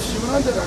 시원한 데가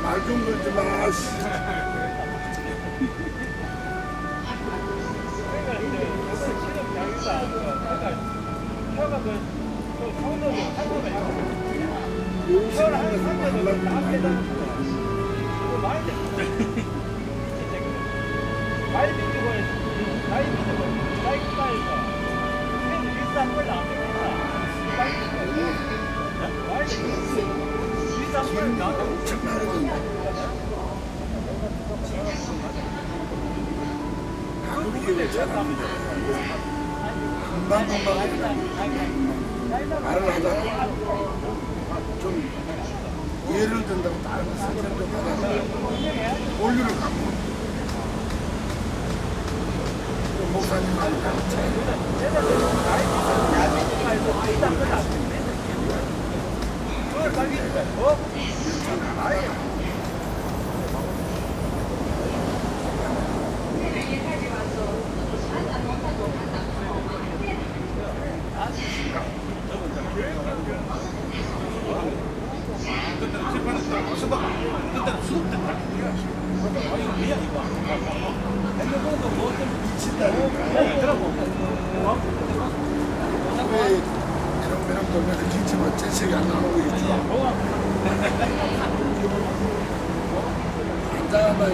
말좀 걸지 마. 금방금방 말을 하다가 좀 예를 든다고 다른 선생님도 하다가 원리를 갖고 목사님하고 같이 그럼 돌면서 기침은 재색이 안 나오고 있죠. 앉아봐.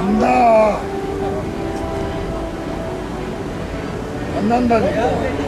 간다. 안 난다니까.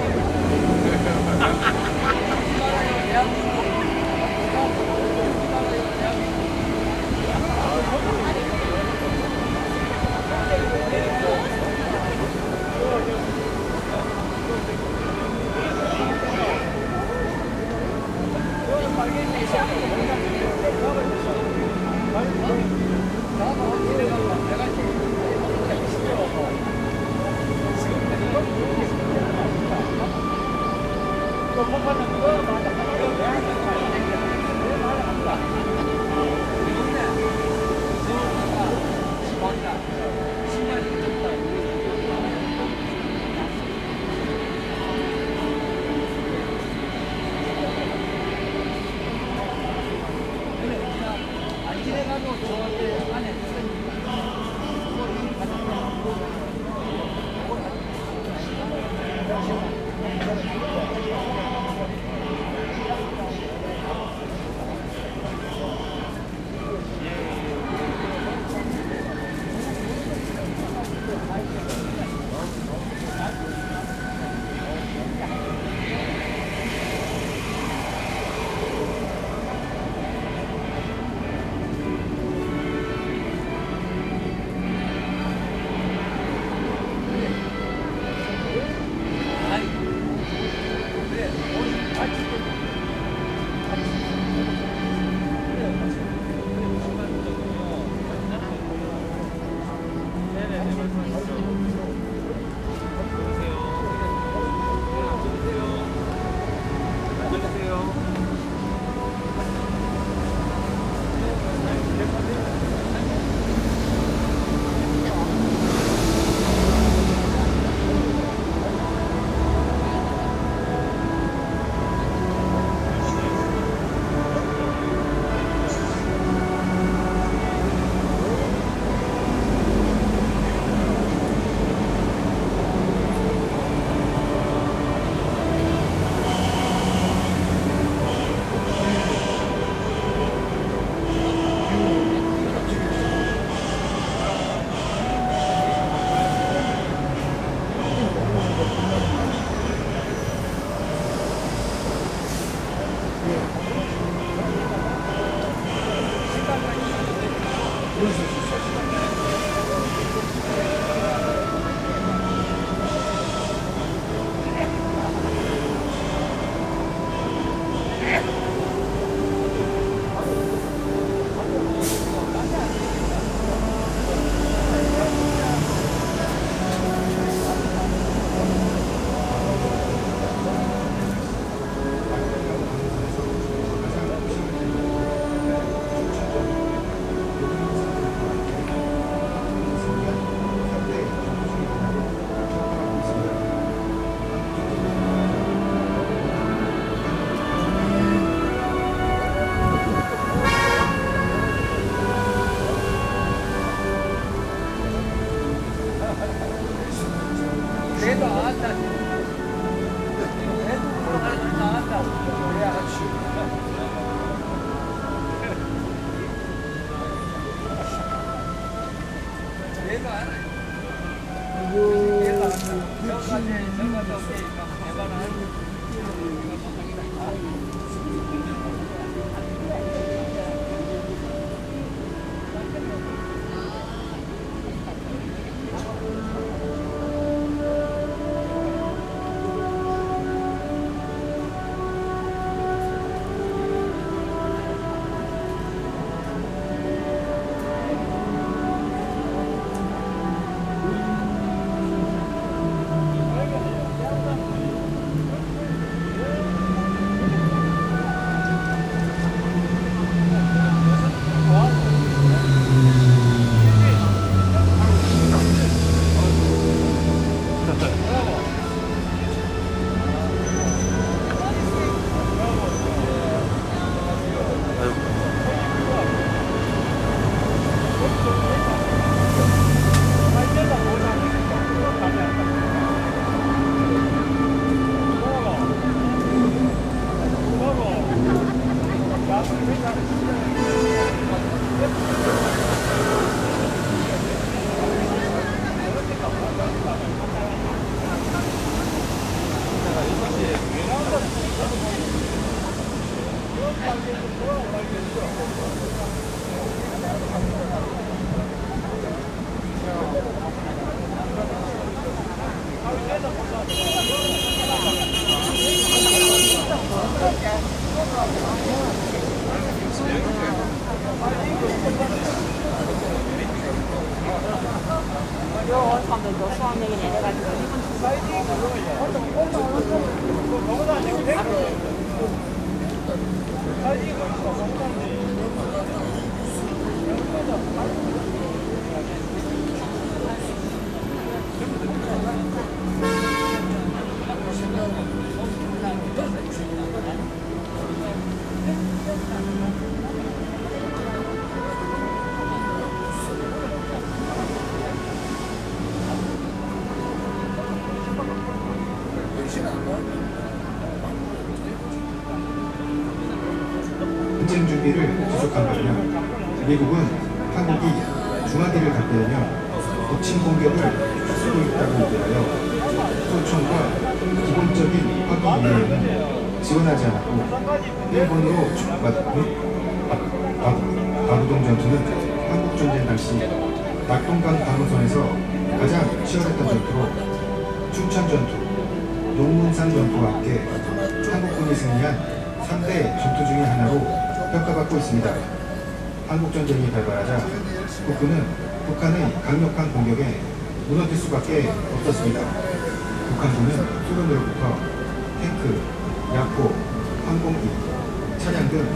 그래도 안 한다. 그래도 나간다. 전쟁 준비를 지속한 반면 미국은 한국이 중화기를 갖게 되면 북침 공격을 할 수도 있다고 우려하여 소총과 기본적인 화기 이외에는 지원하지 않았고 일본으로 주고받은 바구동 전투는 한국 전쟁 당시 낙동강 방어선에서 가장 치열했던 전투로 춘천 전투, 용문산 전투와 함께 한국군이 승리한 3대 전투 중의 하나로 평가받고 있습니다. 한국전쟁이 발발하자 국군은 북한의 강력한 공격에 무너질 수밖에 없었습니다. 북한군은 소련으로부터 탱크, 야포, 항공기, 차량 등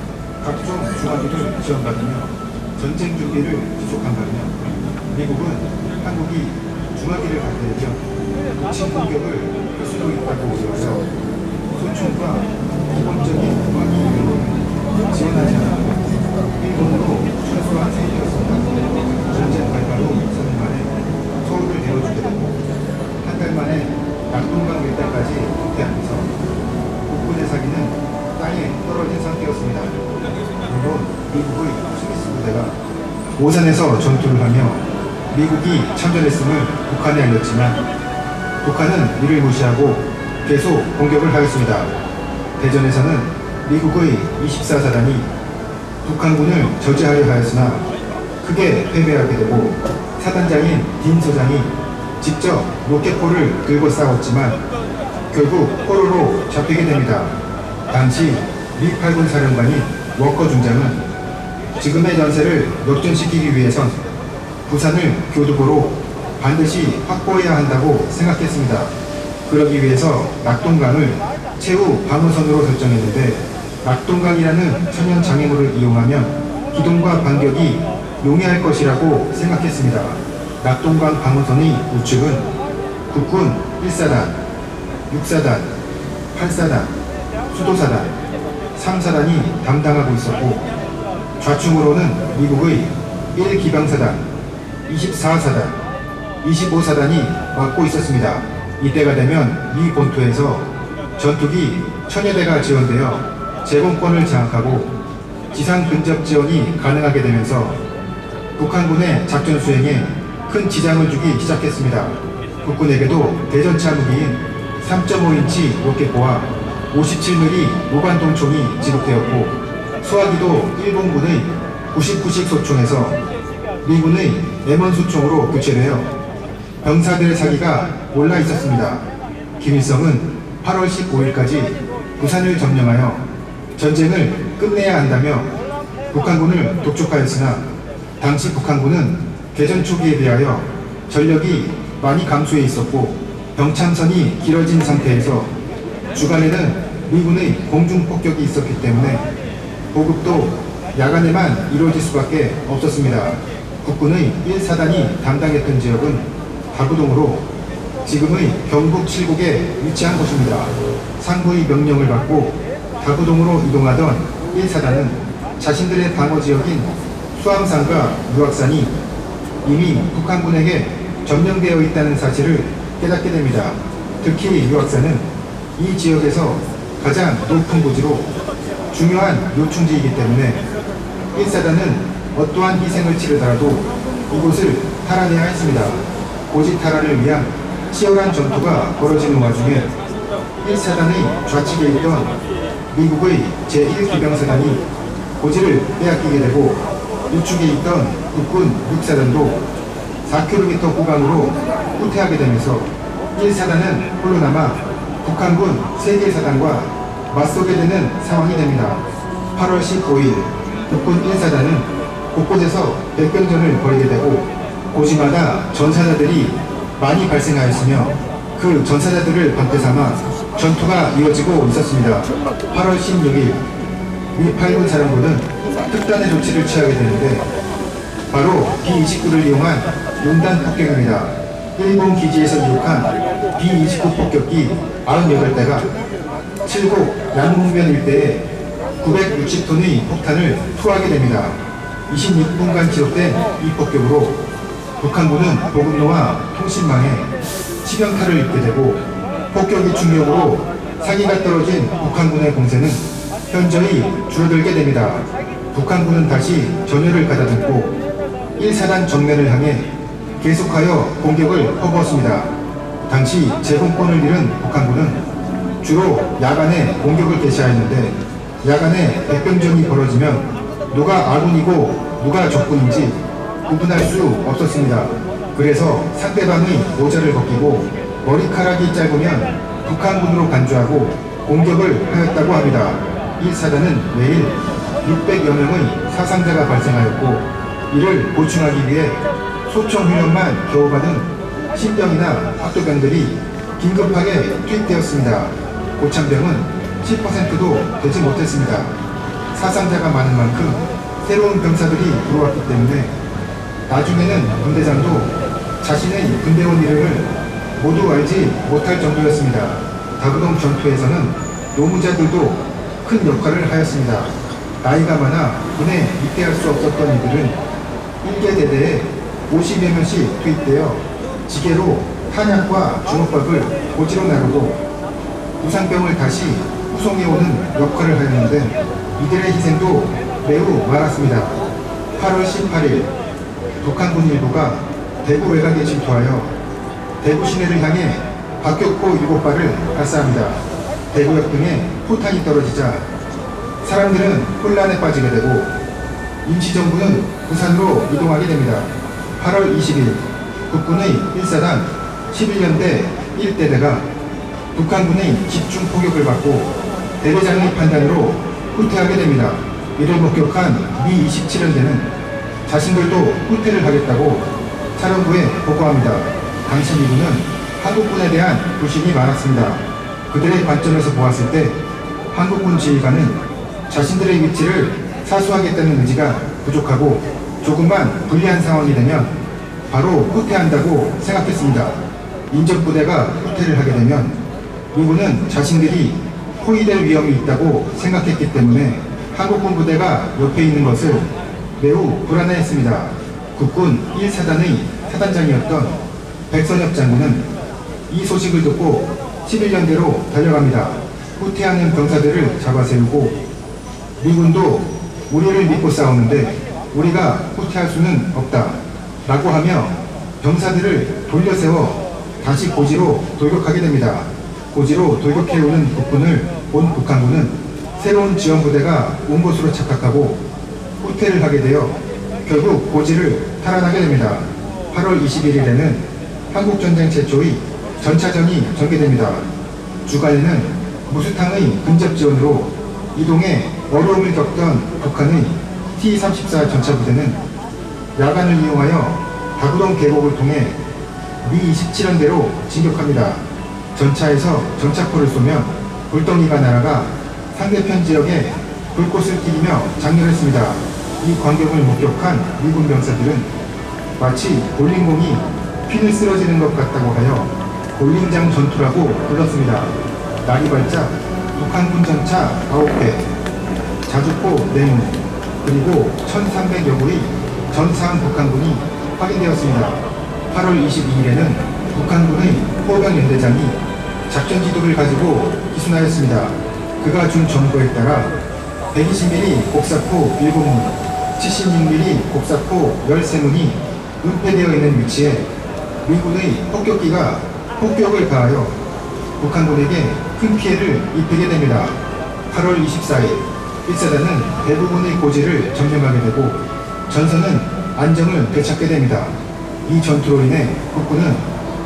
각종 중화기를 지원받으며 전쟁 준비를 지속한 반면 미국은 한국이 중화기를 갖게 되면 북침 공격을 할 수도 있다고 우려하여 소총과 기본적인 화기 이외에는 지원하지 않고 일본으로 철수한 셈이었습니다. 전쟁 발발 후 3일 만에 서울을 데워주게 되고 한 달 만에 낙동강 일대까지 도태하면서 국군의 사기는 땅에 떨어진 상태였습니다. 물론 미국의 스미스 부대가 오산에서 전투를 하며 미국이 참전했음을 북한에 알렸지만 북한은 이를 무시하고 계속 공격을 하였습니다. 대전에서는 미국의 24사단이 북한군을 저지하려 하였으나 크게 패배하게 되고 사단장인 딘 소장이 직접 로켓포를 들고 싸웠지만 결국 포로로 잡히게 됩니다. 당시 미 8군 사령관인 워커 중장은 지금의 전세를 역전시키기 위해선 부산을 교두보로 반드시 확보해야 한다고 생각했습니다. 그러기 위해서 낙동강을 최후 방어선으로 설정했는데 낙동강이라는 천연 장애물을 이용하면 기동과 반격이 용이할 것이라고 생각했습니다. 낙동강 방어선의 우측은 국군 1사단, 6사단, 8사단, 수도사단, 3사단이 담당하고 있었고 좌측으로는 미국의 1기방사단, 24사단, 25사단이 맡고 있었습니다. 이때가 되면 미 본토에서 전투기 1000여 대가 지원되어 제공권을 장악하고 지상 근접 지원이 가능하게 되면서 북한군의 작전 수행에 큰 지장을 주기 시작했습니다. 국군에게도 대전차 무기인 3.5인치 로켓포와 57mm 무관동총이 지급되었고, 수화기도 일본군의 99식 소총에서 미군의 M1 소총으로 교체되어 병사들의 사기가 올라 있었습니다. 김일성은 8월 15일까지 부산을 점령하여 전쟁을 끝내야 한다며 북한군을 독촉하였으나, 당시 북한군은 개전 초기에 비하여 전력이 많이 감소해 있었고 병참선이 길어진 상태에서 주간에는 미군의 공중폭격이 있었기 때문에 보급도 야간에만 이루어질 수밖에 없었습니다. 국군의 1사단이 담당했던 지역은 다구동으로 지금의 경북 칠곡에 위치한 곳입니다. 상부의 명령을 받고 다구동으로 이동하던 1사단은 자신들의 방어지역인 수암산과 유악산이 이미 북한군에게 점령되어 있다는 사실을 깨닫게 됩니다. 특히 유악산은 이 지역에서 가장 높은 고지로 중요한 요충지이기 때문에 1사단은 어떠한 희생을 치르더라도 이곳을 탈환해야 했습니다. 고지 탈환을 위한 치열한 전투가 벌어지는 와중에 1사단의 좌측에 있던 미국의 제1기병사단이 고지를 빼앗기게 되고, 우측에 있던 국군 6사단도 4km 후방으로 후퇴하게 되면서 1사단은 홀로 남아 북한군 3개 사단과 맞서게 되는 상황이 됩니다. 8월 15일 국군 1사단은 곳곳에서 백병전을 벌이게 되고, 고지마다 전사자들이 많이 발생하였으며 그 전사자들을 번대 삼아 전투가 이어지고 있었습니다. 8월 16일 미 8군 사령부는 특단의 조치를 취하게 되는데, 바로 B-29를 이용한 용단 폭격입니다. 일본 기지에서 이륙한 B-29 폭격기 98대가 칠곡 양문면 일대에 960톤의 폭탄을 투하하게 됩니다. 26분간 지속된 이 폭격으로 북한군은 보급로와 통신망에 치명타를 입게 되고, 폭격의 충격으로 사기가 떨어진 북한군의 공세는 현저히 줄어들게 됩니다. 북한군은 다시 전열을 가다듬고 1사단 정면을 향해 계속하여 공격을 퍼부었습니다. 당시 제공권을 잃은 북한군은 주로 야간에 공격을 개시하였는데, 야간에 백병전이 벌어지면 누가 아군이고 누가 적군인지 구분할 수 없었습니다. 그래서 상대방의 모자를 벗기고 머리카락이 짧으면 북한군으로 간주하고 공격을 하였다고 합니다. 1사단은 매일 600여 명의 사상자가 발생하였고, 이를 보충하기 위해 소총 훈련만 겨우 받은 신병이나 학도병들이 긴급하게 투입되었습니다. 고참병은 10%도 되지 못했습니다. 사상자가 많은 만큼 새로운 병사들이 들어왔기 때문에 나중에는 분대장도 자신의 분대원 이름을 모두 알지 못할 정도였습니다. 다구동 전투에서는 노무자들도 큰 역할을 하였습니다. 나이가 많아 군에 입대할 수 없었던 이들은 1개 대대에 50여 명씩 투입되어 지게로 탄약과 주먹밥을 고지로 나르고 부상병을 다시 후송해오는 역할을 하였는데, 이들의 희생도 매우 많았습니다. 8월 18일 북한군 일부가 대구 외곽에 침투하여 대구 시내를 향해 박격포 7발을 발사합니다. 대구역 등에 포탄이 떨어지자 사람들은 혼란에 빠지게 되고 임시정부는 부산으로 이동하게 됩니다. 8월 20일 국군의 1사단 11연대 1대대가 북한군의 집중 포격을 받고 대대장의 판단으로 후퇴하게 됩니다. 이를 목격한 미 27연대는 자신들도 후퇴를 하겠다고 사령부에 보고합니다. 당시 미군은 한국군에 대한 불신이 많았습니다. 그들의 관점에서 보았을 때 한국군 지휘관은 자신들의 위치를 사수하겠다는 의지가 부족하고 조금만 불리한 상황이 되면 바로 후퇴한다고 생각했습니다. 인접부대가 후퇴를 하게 되면 미군은 자신들이 포위될 위험이 있다고 생각했기 때문에 한국군 부대가 옆에 있는 것을 매우 불안해했습니다. 국군 1사단의 사단장이었던 백선엽 장군은 이 소식을 듣고 11연대로 달려갑니다. 후퇴하는 병사들을 잡아세우고 미군도 우리를 믿고 싸우는데 우리가 후퇴할 수는 없다 라고 하며 병사들을 돌려세워 다시 고지로 돌격하게 됩니다. 고지로 돌격해오는 국군을 본 북한군은 새로운 지원부대가 온 것으로 착각하고 후퇴를 하게 되어 결국 고지를 탈환하게 됩니다. 8월 21일에는 한국전쟁 최초의 전차전이 전개됩니다. 주간에는 무수탕의 근접 지원으로 이동에 어려움을 겪던 북한의 T-34 전차부대는 야간을 이용하여 다구동 계곡을 통해 미-27연대로 진격합니다. 전차에서 전차포를 쏘면 불덩이가 날아가 상대편 지역에 불꽃을 튀기며 장렬했습니다. 이 광경을 목격한 미군 병사들은 마치 볼링공이 핀을 쓰러지는 것 같다고 하여 볼링장 전투라고 불렀습니다. 날이 밝자 북한군 전차 9대, 자주포 4문, 그리고 1,300여 구의 전사한 북한군이 확인되었습니다. 8월 22일에는 북한군의 포병연대장이 작전 지도를 가지고 기순하였습니다. 그가 준 정보에 따라 120mm 곡사포 7문, 76mm 곡사포 13문이 은폐되어 있는 위치에 미군의 폭격기가 폭격을 가하여 북한군에게 큰 피해를 입히게 됩니다. 8월 24일 1사단은 대부분의 고지를 점령하게 되고 전선은 안정을 되찾게 됩니다. 이 전투로 인해 국군은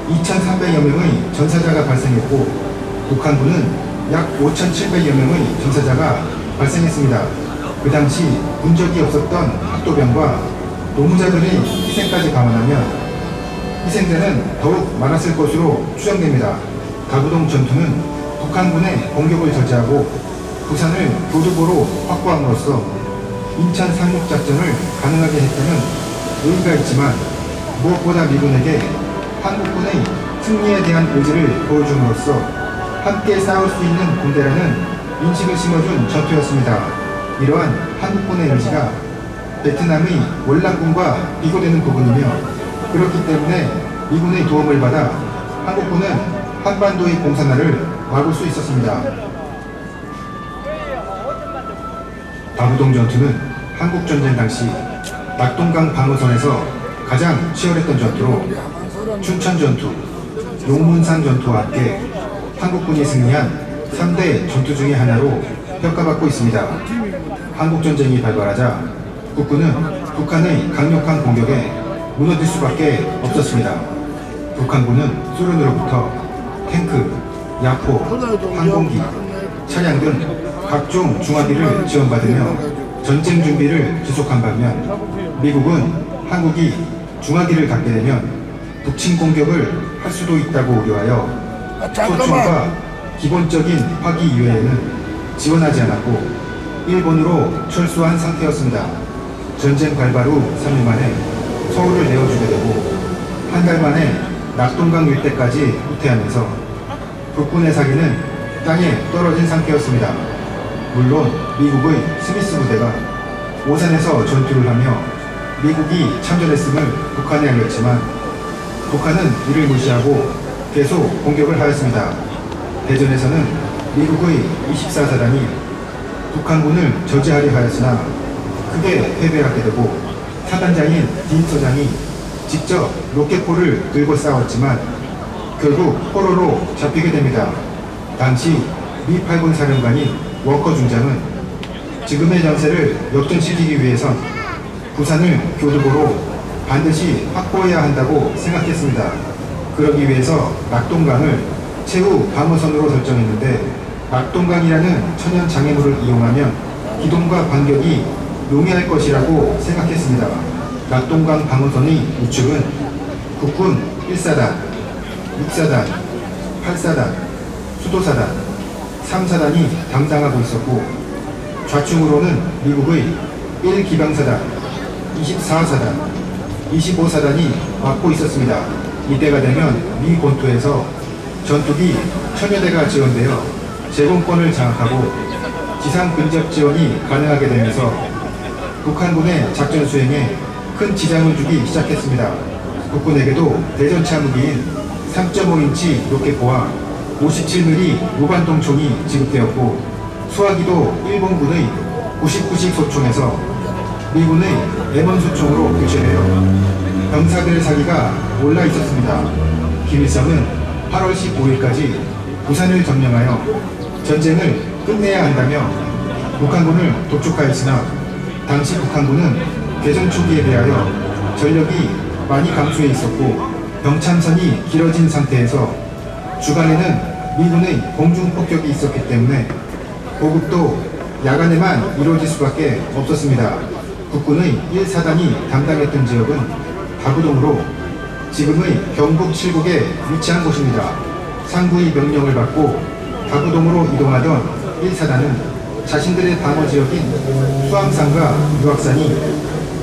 2,300여 명의 전사자가 발생했고 북한군은 약 5,700여 명의 전사자가 발생했습니다. 그 당시 본 적이 없었던 학도병과 노무자들의 희생까지 감안하면 희생자는 더욱 많았을 것으로 추정됩니다. 다구동 전투는 북한군의 공격을 저지하고 부산을 교두보로 확보함으로써 인천 상륙작전을 가능하게 했다는 의의가 있지만 무엇보다 미군에게 한국군의 승리에 대한 의지를 보여줌으로써 함께 싸울 수 있는 군대라는 인식을 심어준 전투였습니다. 이러한 한국군의 의지가 베트남의 월남군과 비교되는 부분이며 그렇기 때문에 미군의 도움을 받아 한국군은 한반도의 공산화를 막을 수 있었습니다. 다구동 전투는 한국전쟁 당시 낙동강 방어선에서 가장 치열했던 전투로 춘천 전투, 용문산 전투와 함께 한국군이 승리한 3대 전투 중의 하나로 평가받고 있습니다. 한국전쟁이 발발하자 국군은 북한의 강력한 공격에 무너질 수밖에 없었습니다. 북한군은 소련으로부터 탱크, 야포, 항공기, 차량 등 각종 중화기를 지원받으며 전쟁 준비를 지속한 반면 미국은 한국이 중화기를 갖게 되면 북침 공격을 할 수도 있다고 우려하여 소총과 기본적인 화기 이외에는 지원하지 않았고 일본으로 철수한 상태였습니다. 전쟁 발발 후 3일 만에 서울을 내어주게 되고 한 달 만에 낙동강 일대까지 후퇴하면서 북군의 사기는 땅에 떨어진 상태였습니다. 물론 미국의 스미스 부대가 오산에서 전투를 하며 미국이 참전했음을 북한에 알렸지만 북한은 이를 무시하고 계속 공격을 하였습니다. 대전에서는 미국의 24사단이 북한군을 저지하려 하였으나 크게 패배하게 되고 사단장인 딘 소장이 직접 로켓포를 들고 싸웠지만 결국 포로로 잡히게 됩니다. 당시 미 8군 사령관인 워커 중장은 지금의 전세를 역전시키기 위해선 부산을 교두보로 반드시 확보해야 한다고 생각했습니다. 그러기 위해서 낙동강을 최후 방어선으로 설정했는데 낙동강이라는 천연 장애물을 이용하면 기동과 반격이 용이할 것이라고 생각했습니다. 낙동강 방어선의 우측은 국군 1사단, 6사단, 8사단, 수도사단, 3사단이 담당하고 있었고 좌측으로는 미국의 1기방사단, 24사단, 25사단이 맡고 있었습니다. 이때가 되면 미 본토에서 전투기 1000여 대가 지원되어 제공권을 장악하고 지상 근접 지원이 가능하게 되면서 북한군의 작전 수행에 큰 지장을 주기 시작했습니다. 국군에게도 대전차 무기인 3.5인치 로켓포와 57mm 무관동 총이 지급되었고 수화기도 일본군의 99식 소총에서 미군의 M1 소총으로 교체되어 병사들의 사기가 올라 있었습니다. 김일성은 8월 15일까지 부산을 점령하여 전쟁을 끝내야 한다며 북한군을 독촉하였으나 당시 북한군은 개전 초기에 비하여 전력이 많이 감소해 있었고 병참선이 길어진 상태에서 주간에는 미군의 공중 폭격이 있었기 때문에 보급도 야간에만 이루어질 수밖에 없었습니다. 국군의 1사단이 담당했던 지역은 다구동으로 지금의 경북 칠곡에 위치한 곳입니다. 상부의 명령을 받고 다구동으로 이동하던 1사단은 자신들의 방어 지역인 수암산과 유악산이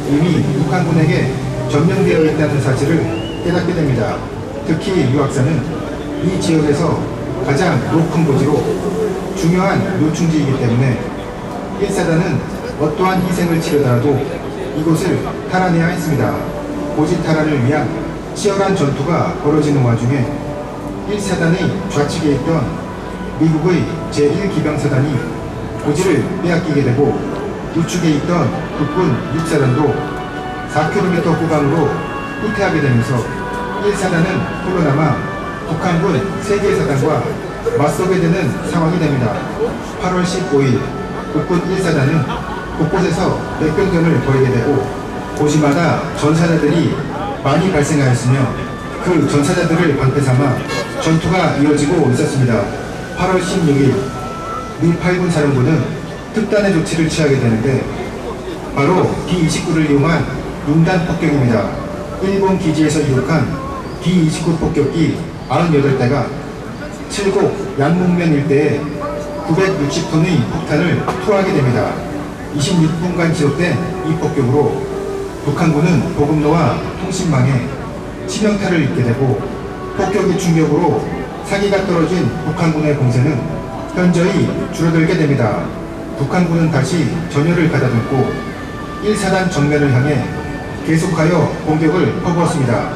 이미 북한군에게 점령되어 있다는 사실을 깨닫게 됩니다. 특히 유악산은 이 지역에서 가장 높은 고지로 중요한 요충지이기 때문에 1사단은 어떠한 희생을 치르더라도 이곳을 탈환해야 했습니다. 고지 탈환을 위한 치열한 전투가 벌어지는 와중에 1사단의 좌측에 있던 미국의 제1기병사단이 고지를 빼앗기게 되고 우측에 있던 국군 6사단도 4km 후방으로 후퇴하게 되면서 1사단은 홀로 남아 북한군 3개 사단과 맞서게 되는 상황이 됩니다. 8월 15일 국군 1사단은 곳곳에서 맥병전을 벌이게 되고 고지마다 전사자들이 많이 발생하였으며 그 전사자들을 방패삼아 전투가 이어지고 있었습니다. 8월 16일 미 8군 사령부는 특단의 조치를 취하게 되는데 바로 B-29를 이용한 융단 폭격입니다. 일본 기지에서 이륙한 B-29 폭격기 98대가 칠곡 양목면 일대에 960톤의 폭탄을 투하하게 됩니다. 26분간 지속된 이 폭격으로 북한군은 보급로와 통신망에 치명타를 입게 되고 폭격의 충격으로 사기가 떨어진 북한군의 공세는 현저히 줄어들게 됩니다. 북한군은 다시 전열을 가다듬고 1사단 정면을 향해 계속하여 공격을 퍼부었습니다.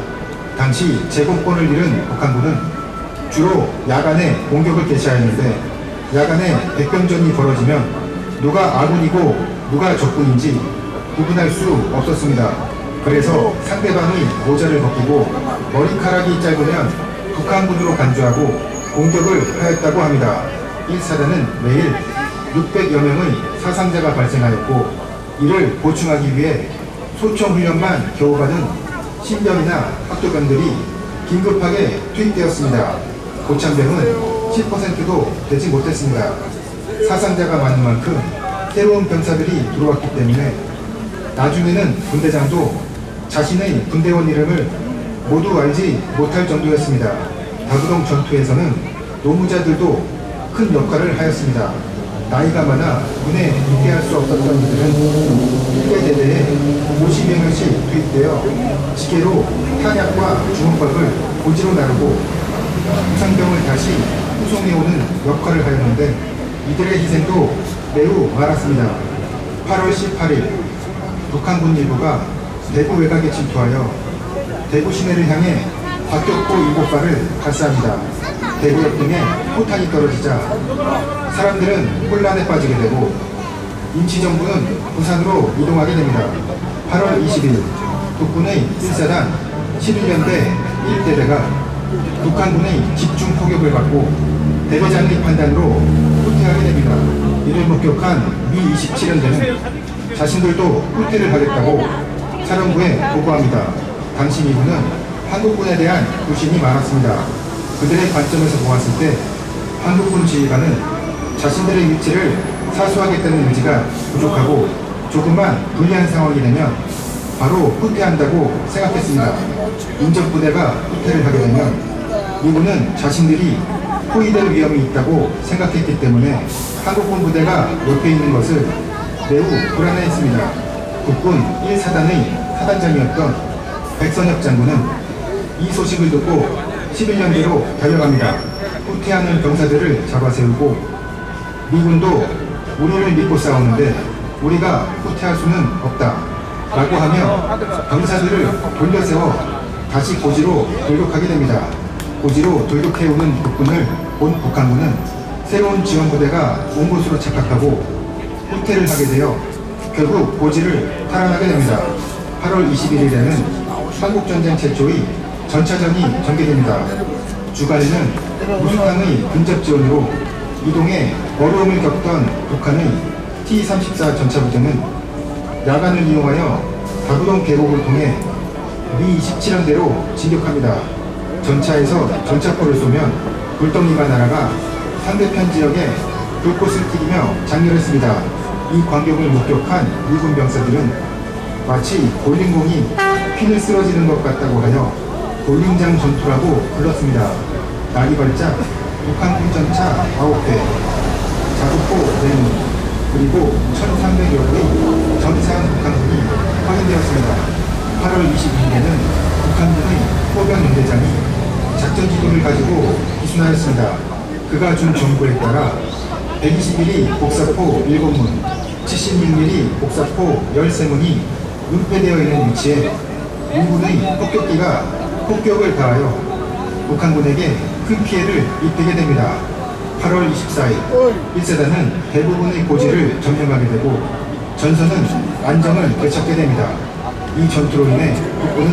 당시 제공권을 잃은 북한군은 주로 야간에 공격을 개시하였는데 야간에 백병전이 벌어지면 누가 아군이고 누가 적군인지 구분할 수 없었습니다. 그래서 상대방의 모자를 벗기고 머리카락이 짧으면 북한군으로 간주하고 공격을 하였다고 합니다. 1사단은 매일 600여 명의 사상자가 발생하였고 이를 보충하기 위해 소총훈련만 겨우 받은 신병이나 학도병들이 긴급하게 투입되었습니다. 고참병은 10%도 되지 못했습니다. 사상자가 많은 만큼 새로운 병사들이 들어왔기 때문에 나중에는 군대장도 자신의 군대원 이름을 모두 알지 못할 정도였습니다. 다구동 전투에서는 노무자들도 큰 역할을 하였습니다. 나이가 많아 군에 입대할 수 없었던 이들은 1개 대대에 50여명씩 투입되어 지게로 탄약과 주먹밥을 고지로 나르고 부상병을 다시 후송해오는 역할을 하였는데 이들의 희생도 매우 많았습니다. 8월 18일 북한군 일부가 대구 외곽에 침투하여 대구 시내를 향해 박격포 7발을 발사합니다. 대구역 등에 포탄이 떨어지자 사람들은 혼란에 빠지게 되고 임시정부는 부산으로 이동하게 됩니다. 8월 20일 국군의 1사단 11년대 1대대가 북한군의 집중 포격을 받고 대대장의 판단으로 후퇴하게 됩니다. 이를 목격한 미 27연대는 자신들도 후퇴를 하겠다고 사령부에 보고합니다. 당시 미군은 한국군에 대한 불신이 많았습니다. 그들의 관점에서 보았을 때 한국군 지휘관은 자신들의 위치를 사수하겠다는 의지가 부족하고 조금만 불리한 상황이 되면 바로 후퇴한다고 생각했습니다. 인접부대가 후퇴를 하게 되면 미군은 자신들이 포위될 위험이 있다고 생각했기 때문에 한국군 부대가 옆에 있는 것을 매우 불안해했습니다. 국군 1사단의 사단장이었던 백선엽 장군은 이 소식을 듣고 11년대로 달려갑니다. 후퇴하는 병사들을 잡아세우고 미군도 우리를 믿고 싸우는데 우리가 후퇴할 수는 없다 라고 하며 병사들을 돌려세워 다시 고지로 돌격하게 됩니다. 고지로 돌격해오는 국군을 본 북한군은 새로운 지원부대가 온 곳으로 착각하고 후퇴를 하게 되어 결국 고지를 탈환하게 됩니다. 8월 21일에는 한국전쟁 최초의 전차전이 전개됩니다. 주간에는 무수강의 근접 지원으로 이동에 어려움을 겪던 북한의 T-34 전차부대는 야간을 이용하여 다부동 계곡을 통해 미-27함대로 진격합니다. 전차에서 전차포를 쏘면 불덩이가 날아가 상대편 지역에 불꽃을 튀기며 장렬했습니다. 이 광경을 목격한 미군 병사들은 마치 볼링공이 핀을 쓰러지는 것 같다고 하여 볼링장 전투라고 불렀습니다. 날이 밝자 북한군 전차 9대, 자주포 4문, 그리고 1,300여 개의 전사한 북한군이 확인되었습니다. 8월 22일에는 북한군의 포병 연대장이 작전 지도를 가지고 기순하였습니다. 그가 준 정보에 따라 121이 복사포 7문, 76mm 복사포 13문이 은폐되어 있는 위치에 미군의 폭격기가 폭격을 가하여 북한군에게 큰 피해를 입히게 됩니다. 8월 24일 1세단은 대부분의 고지를 점령하게 되고 전선은 안정을 되찾게 됩니다. 이 전투로 인해 북군은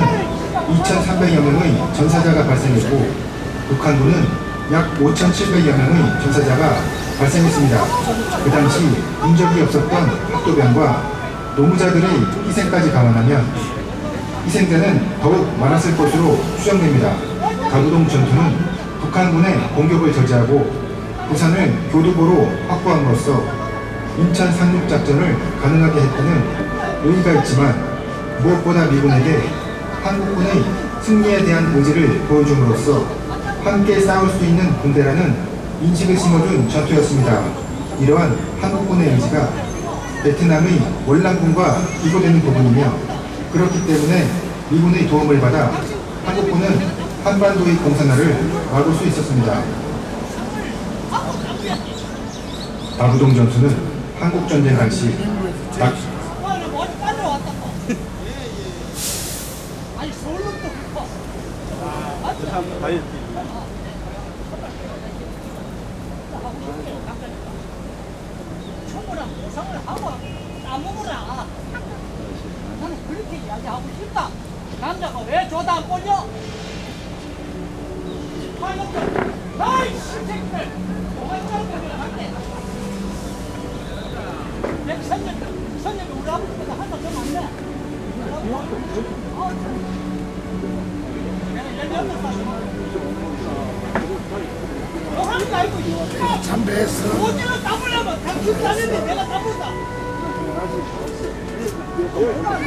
2,300여 명의 전사자가 발생했고 북한군은 약 5,700여 명의 전사자가 발생했습니다. 그 당시 본 적이 없었던 학도병과 노무자들의 희생까지 감안하면 희생자는 더욱 많았을 것으로 추정됩니다. 다부동 전투는 북한군의 공격을 저지하고 부산을 교두보로 확보함으로써 인천 상륙작전을 가능하게 했다는 의의가 있지만 무엇보다 미군에게 한국군의 승리에 대한 의지를 보여줌으로써 함께 싸울 수 있는 군대라는 인식을 심어준 전투였습니다. 이러한 한국군의 의지가 베트남의 월남군과 비교되는 부분이며 그렇기 때문에 미군의 도움을 받아 한국군은 한반도의 공산화를 막을 수 있었습니다. 다부동 전투는 한국전쟁 당시 총무랑 보상을 하고 따먹으라. 나는 그렇게 이야기하고 싶다. 남자가 왜 줘다 안 꼴려? 팔목들, 나이 새끼들, 도망가는 거야 한대. 내 선녀가 우리 아버지보다 한번 더 많네. 내가 18살. 너 하는 거 알고 있어? 참배했어. 어디로 따보려면 당신이 아닌데 내가 따본다.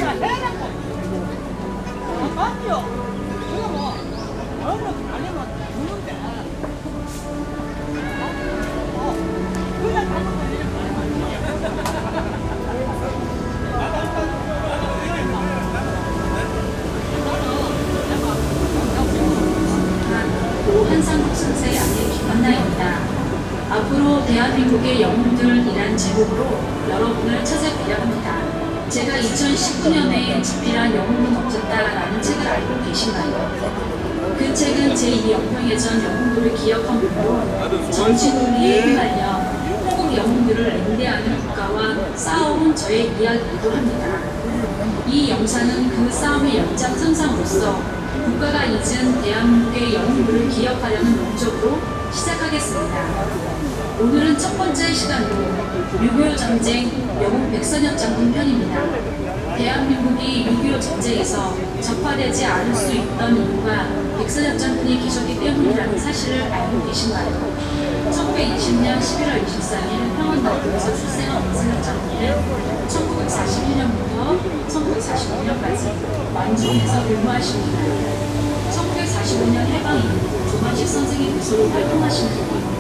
야, 해라고. 맞죠? 제가 뭐, 얼마 아니면 주는데. 그냥 따보면 이렇게 한상국 선생의 안내 김한나입니다. 앞으로 대한민국의 영웅들이란 제목으로 여러분을 찾아뵈려 합니다. 제가 2019년에 집필한 영웅은 없었다라는 책을 알고 계신가요? 그 책은 제2연평해전 영웅들을 기억함으로 정치 논리에 휘말려 한국 영웅들을 ende하는 국가와 싸워온 저의 이야기이기도 합니다. 이 영상은 그 싸움의 연장선상으로서 국가가 잊은 대한민국의 영웅들을 기억하려는 목적으로 시작하겠습니다. 오늘은 첫 번째 시간으로 6.25 전쟁 영웅 백선엽 장군 편입니다. 대한민국이 6.25 전쟁에서 적화되지 않을 수 있던 이유가 백선엽 장군이 계셨기 때문이라는 사실을 알고 계신가요? 1920년 11월 24일 평안남도에서 출생한 백선엽 장군은 1941년부터 1945년까지 완주에서 근무하십니다. 1945년 해방 이후 조만식 선생의 교수로 활동하신 분이에요.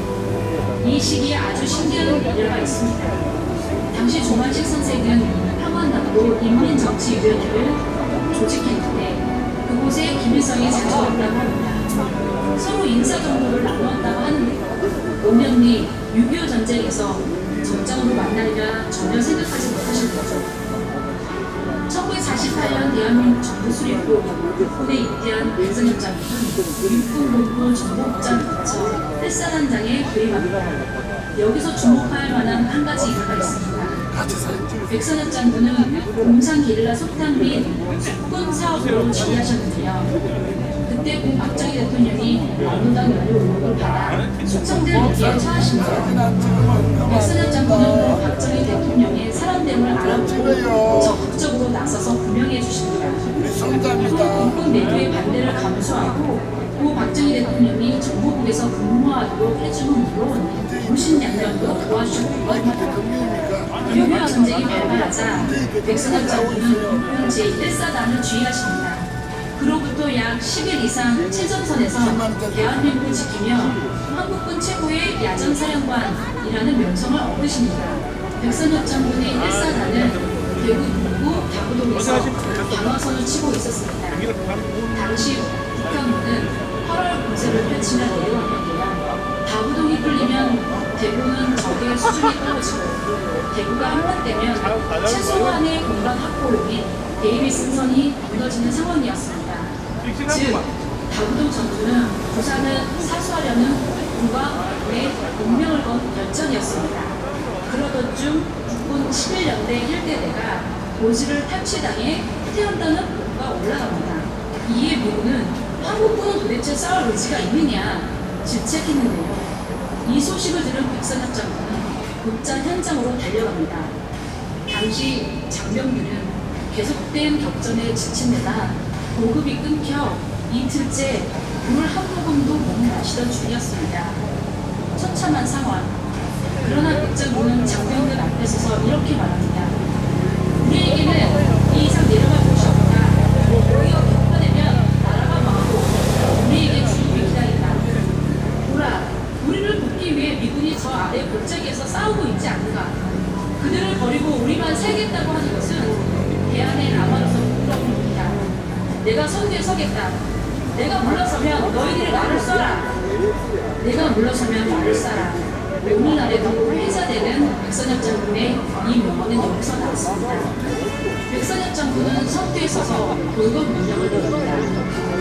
이 시기에 아주 신기한 일화가 있습니다. 당시 조만식 선생은 평안남도 인민정치위원회를 조직했는데 그곳에 김일성이 자주 왔다고 합니다. 서로 인사정보를 나누었다고 하는데요. 5년 뒤 6.25 전쟁에서 정장으로 만나리라 전혀 생각하지 못하신 거죠. 1948년 대한민국 정부 수립후 육군에 입대한 백선엽 장군은 육군본부 정보국장 거쳐 헬사단장에 부임합니다. 여기서 주목할 만한 한 가지 일화가 있습니다. 같이 사진 찍었어요. 백선엽 장군은 공산 게릴라 속탄 및 숙군 사업으로 지휘하셨는데요. 그때 고 박정희 대통령이 언론당 연료 의혹을 받아 숙청들 위기에 처하십니다. 백선엽 장군은 고 박정희 대통령의 살원됨을 알아보고 적극적으로 나서서 구명해 주십니다. 우리 또 손자입니다. 공군 내부의 반대를 감수하고 고 박정희 대통령이 정보국에서 근무하도록 해주는 물론 무신양면도 도와주셨고 유효 전쟁이 발발하자 백선엽 장군은 제1사단을 지휘하십니다. 그로부터 약 10일 이상 최전선에서 대한민국을 지키며 한국군 최고의 야전사령관이라는 명성을 얻으십니다. 백선엽 장군의 1사단은 대구 북부 다부동에서 방어선을 치고 있었습니다. 당시 북한군은 8월 공세를 펼치며 내려왔는데요. 다부동이 끌리면 대구는 적의 수준이 떨어지고 대구가 함락되면 최소한의 공간 확보 및 대입의 승선이 무너지는 상황이었습니다. 즉, 다부동 전투는 부산을 사수하려는 국군과 운명을 건 열전이었습니다. 그러던 중 국군 11연대 1대대가 고지를 탈취당해 태운다는 보고가 올라갑니다. 이에 미군은 한국군은 도대체 싸울 의지가 있느냐 질책했는데요. 이 소식을 들은 백선엽 장군은 곧장 현장으로 달려갑니다. 당시 장병들은 계속된 격전에 지친 데다 보급이 끊겨 이틀째 물 한 모금도 못 마시던 중이었습니다. 처참한 상황. 그러나 백장군은 장병들 앞에 서서 이렇게 말합니다. 우리에게는 이 이상 내려갈 곳이 없다. 우리가 격파되면 나라가 망하고 우리에게 죽음이 기다린다. 보라, 우리를 돕기 위해 미군이 저 아래 골짜기에서 싸우고 있지 않는가. 그들을 버리고 우리만 살겠다고 하는 것은 대한의 남아로서 부끄러운 일이다. 내가 선두에 서겠다. 내가 물러서면 너희들이 나를 쏴라. 내가 물러서면 나를 쏴라. 오늘날에도 회자되는 백선엽 장군의 이 명언은 여기서 나왔습니다. 백선엽 장군은 선두에 서서 돌격 명령을 내립니다.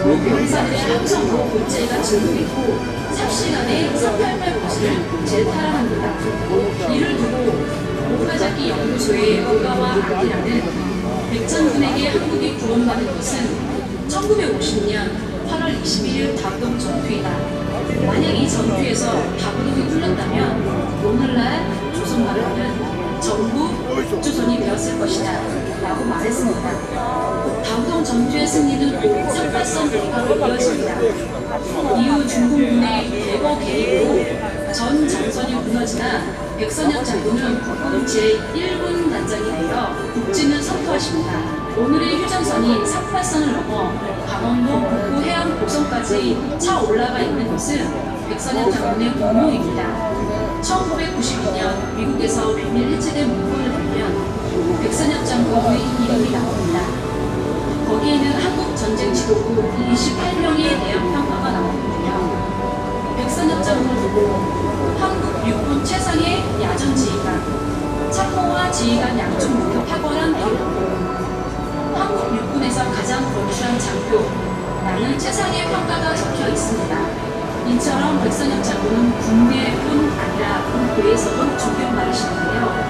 병사들의 함성으로 골짜기가 진동했고 삽시간에 388 고지를 재탈환합니다. 이를 두고 목가잡기 연구소의 의가와 아기라는 백전군에게 한국이 구원받은 것은 1950년 8월 21일 다부동 전투이다. 만약 이 전투에서 다부동이 뚫렸다면 오늘날 조선말로는 전부 북조선이 되었을 것이다 라고 말했습니다. 다부동 전투의 승리는 쌍발선 대가로 이어집니다. 이후 중공군의 대거 개입으로 전 전선이 무너지나 백선엽 장군은 국군 제1군 단장이 되어 북진을 선포하십니다. 오늘의 휴전선이 삭발선을 넘어 강원도 북부 해안 고성까지 차 올라가 있는 것은 백선엽 장군의 공로입니다. 1992년 미국에서 비밀 해체된 문건을 보면 백선엽 장군의 이름이 나옵니다. 거기에는 한국 전쟁 지도부 28명의 대학 평가가 나오는데요. 백선엽 장군을 두고 한국 육군 최상의 야전 지휘관, 참모와 지휘관 양쪽 모두 탁월한 기록, 한국 육군에서 가장 건실한 장교, 라는 최상의 평가가 적혀 있습니다. 이처럼 백선엽 장군은 국내뿐 아니라 국외에서도 존경받으시는데요.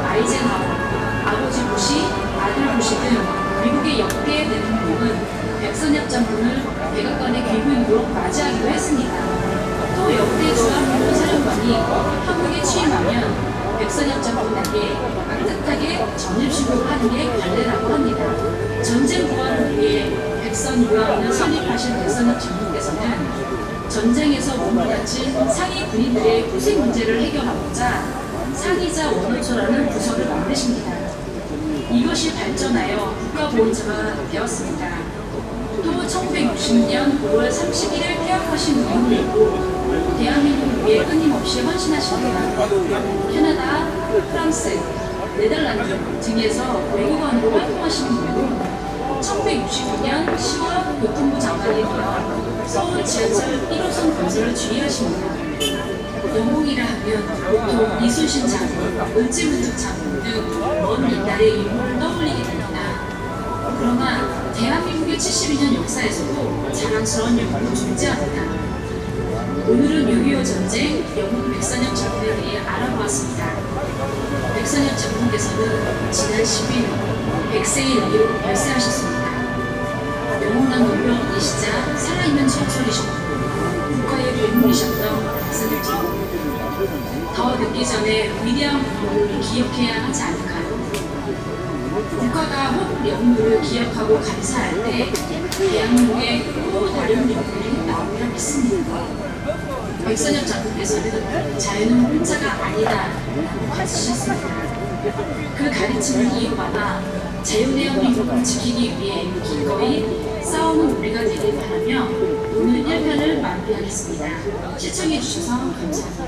아이젠하워, 아버지 부시, 아들 부시 등 미국의 역대 대통령은 백선엽 장군을 백악관의 귀국으로 맞이하기도 했습니다. 또 역대 주한미군 사령관이 한국에 취임하면 백선엽 장군에게 따뜻하게 전입식을 하는 게 관례라고 합니다. 전쟁 보안을 위해 백선유학을 설립하신 백선엽 장군께서는 전쟁에서 몸을 다친 상위 군인들의 후생 문제를 해결하고자 상의자 원호처라는 부서를 만드십니다. 이것이 발전하여 국가보훈처가 되었습니다. 또 1960년 5월 31일 퇴학하신 이후에도 대한민국을 위해 끊임없이 헌신하십니다. 캐나다, 프랑스, 네덜란드 등에서 외교관으로 활동하시는 이후 1969년 10월 교통부 장관이 되어 서울 지하철 1호선 건설을 지휘하십니다. 영웅이라 하면 보통 이순신 장군, 을지문득 장군 등 먼 옛날의 인물을 떠올리게 됩니다. 그러나 대한민국의 72년 역사에서도 자랑스러운 인물은 존재합니다. 오늘은 6.25 전쟁 영웅 백선엽 장군에 대해 알아보았습니다. 백선엽 장군께서는 지난 10일 100세의 나이로 별세하셨습니다. 영원한 운명이시자 살아있는 전설이셨고 국가의 괴물이셨던 백선엽 장군. 더 늦기 전에 위대한 부모를 기억해야 하지 않을까요? 국가가 호국 영웅들을 기억하고 감사할 때 대한민국의 또 다른 영웅들이 나오리라 믿습니다. 백선엽 장군께서는 자유는 혼자가 아니다라고 가르치셨습니다. 그 가르침을 이어받아 자유대한민국을 지키기 위해 기꺼이 싸우는 우리가 되길 바라며 오늘 1편을 마무리하겠습니다. 시청해주셔서 감사합니다.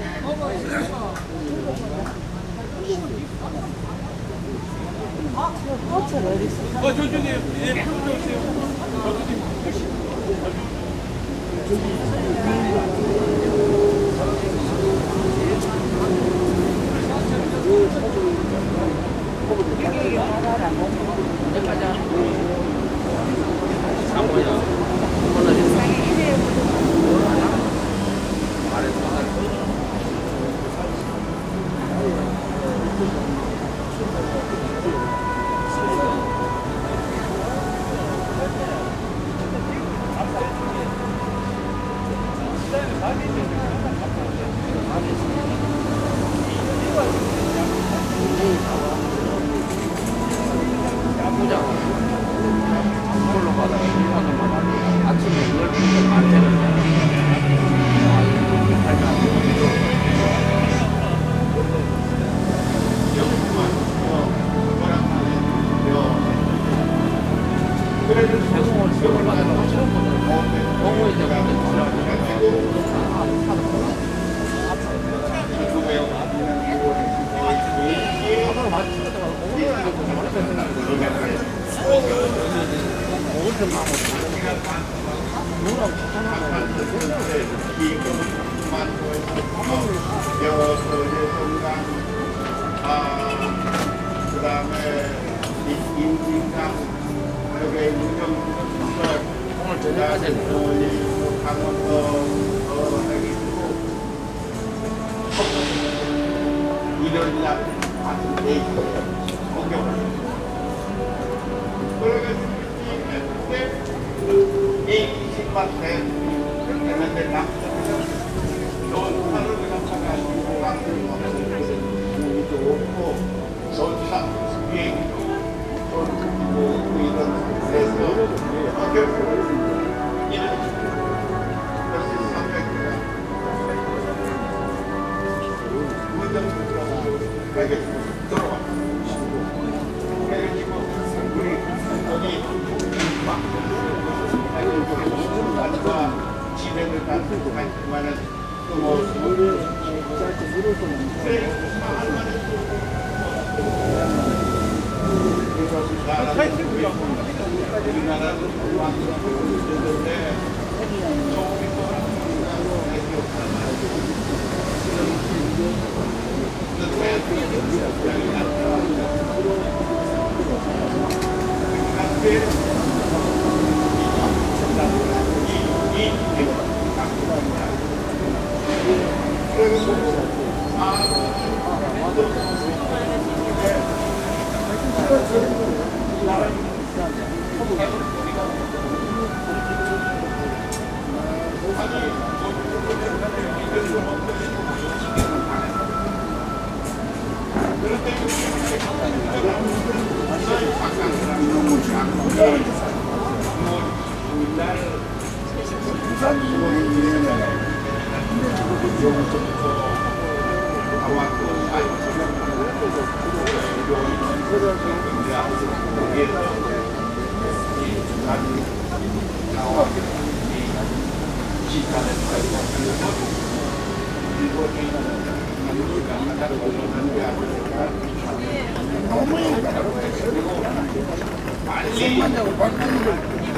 만나고 바꾸는 걸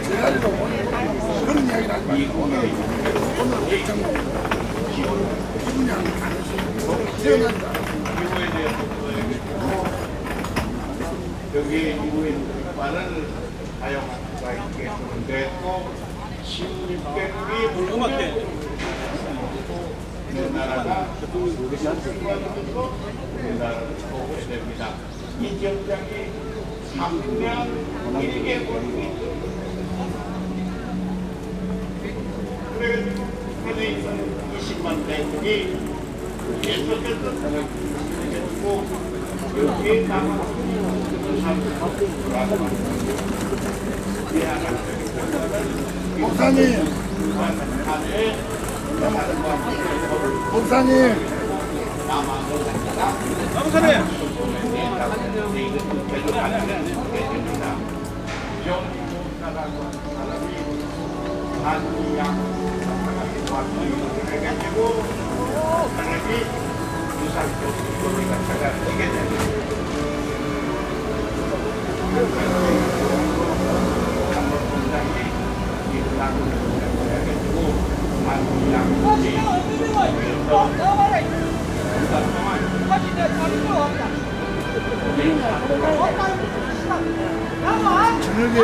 제자리로 오는 그런 이야기를 하지 말고 오늘 일정 그냥 태어난다. 여기에 유엔만을 사용할 수가 있겠는데 또 16개국이 우리나라가 우리나라를 보호해야 됩니다. 이 지역장이 3년 1개 걸리기 그래가지고 현에 있는 20만 대국이 계속해서 해주고 여기에 남아서 목사님, 목사님, 저녁에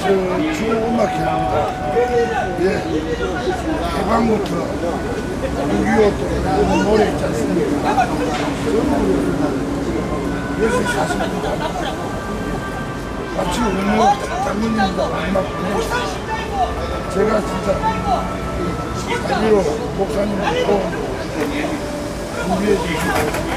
저 중국 음악 회합니다. 예, 해방부터 6.25또 노래 있지 않습니까? 10시 40분 마치 오늘 장모님과 마지막 제가 진짜 자기로 목사님을 또 준비해 주시고